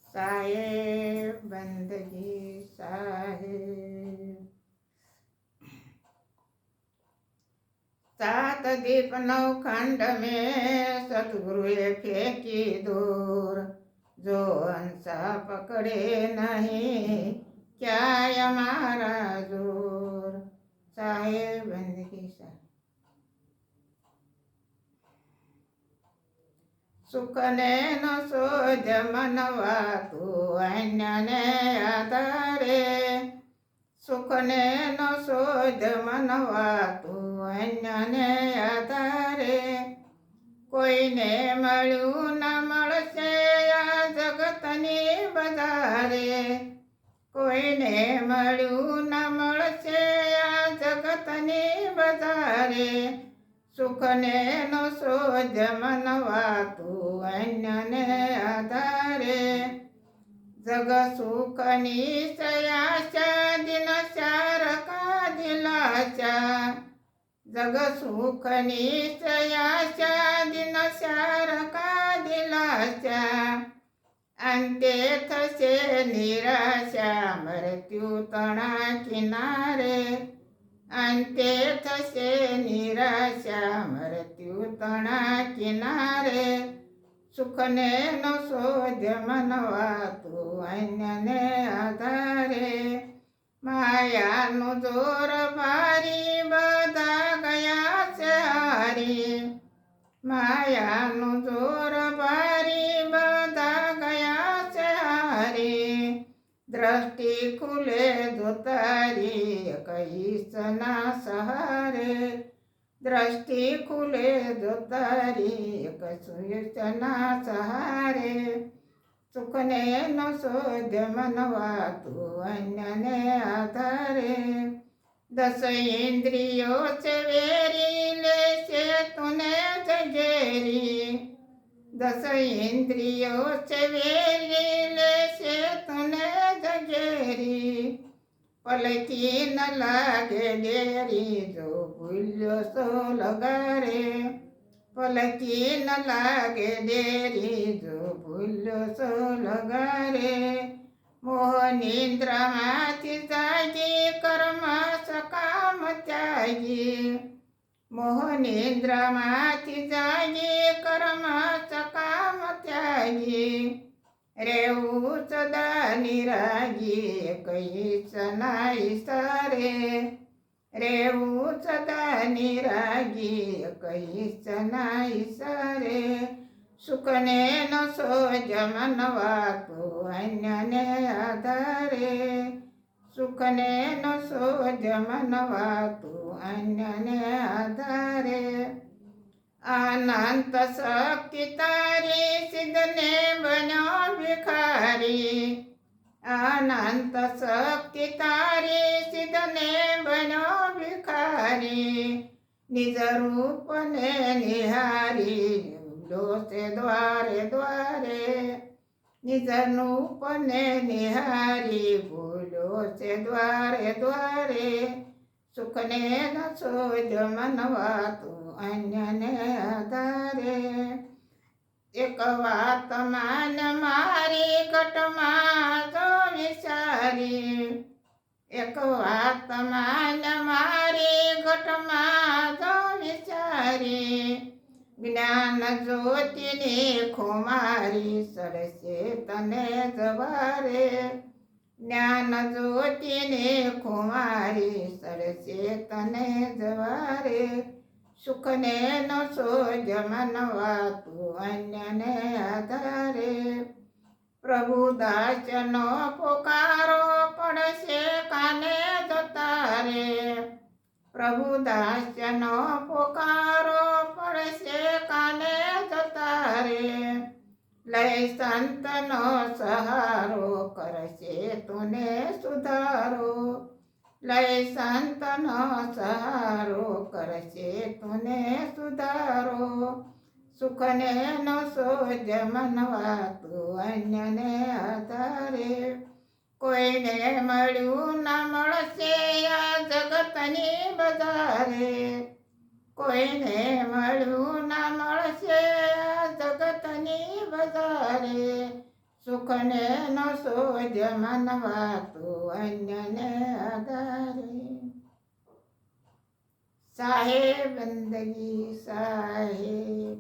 साहेब बंदगी साहेब। 7 दीप 9 खंड में सतगुरुए फेंकी दूर, जो अंसा पकड़े नहीं क्या हमारा जोर। साहेब बंदगी साहेब। सुखने न सोज मनवा तू अन्यने आधारे, सुखने न सोज मनवा तू अन्यने आधारे। કોઈને મળ્યું ન મળશે આ જગતની બજારે, કોઈને મળ્યું ન મળશે આ જગતની બજારે। સુખને નો સોજ મનવા તું અન્યને આધારે, જગ સુખની સયાશા દિન ચાર કા દિલાશા, જગ સુખની સયાશા દિન ચાર કા દિલાશા। અંતે થશે નિરાશા મૃત્યુ તણા કિનારે, અંતે થશે નિરાશા મૃત્યુ તણા કિનારે। સુખને નો સોજ મનવા તું અન્યને આધારે, માયાનું જોર ભારી બધા ગયા છે હારી, માયાનું જોર ભારી બધા ગયા છે હારી। દ્રષ્ટિ ખુલે જો તારી કઈસના સહારે, દ્રષ્ટિ ખુલે જો તારી કઈસના સહારે। સુખને નો સોજ મનવા તું અન્યને આધારે, 10 ઇન્દ્રિયો છે વેરી લેશે તુને જગેરી, 10 ઇન્દ્રિયો છે વેરી લેશે તુને જગેરી। પલકી ન લાગે દેરી જો ભૂલ્યો સો લગારે, પલકી ન લાગે દેરી જો ભૂલ્યો સો લગારે। મોહ નિદ્રામાંથી જાગી કર્મ સકામ ત્યાગી, મોહ નિદ્રામાંથી જાગી કર્મ સકામ ત્યાગી। રેવું સદા નિરાગી કઈસના ઈશારે, રેવું સદા નિરાગી કઈસના ઈશારે। સુખને નો સોજ મનવા તું અન્યને આધારે, સુખને નો સોજ મનવા તું અન્યને આધારે। અનંત શક્તિ તારી સિદ્ધને બન્યો ભિખારી, અનંત શક્તિ તારી સિદ્ધને બન્યો ભિખારી। નિજ રૂપને નિહારી દોષે દ્વારે દ્વારે, નિજ રૂપને નિહારી ભૂલો છે દ્વારે દ્વારે। સુખને ન સોજ મનવા તું અન્યને આધારે, એક વાત માન મારી ઘટમાં જો વિચારી, એક વાત માન મારી ઘટમાં જો વિચારી। જ્ઞાન જ્યોતિની ખુમારી સરસે તને જવારે, જ્ઞાન જ્યોતિની ખુમારી સરસે તને જવારે। સુખને નો સોજ મનવા તું અન્યને આધારે, પ્રભુ દાસનો પોકારો પડશે કાને જો તારે, પ્રભુ દાસનો પોકારો પડશે કાને જો તારે। લઈ સંતનો સહારો કરશે તુને સુધારો, લઈ સંતનો સહારો કરશે તુને સુધારો। સુખને નો સોજ મનવા તું અન્યને આધારે, કોઈને મળ્યું ન મળશે આ જગતની બજારે, કોઈને મળ્યું ન મળશે આ જગતની બજારે। સુખને ન શોધ માનવા તું અન્યને આધારે. સાહેબ બંદગી સાહેબ.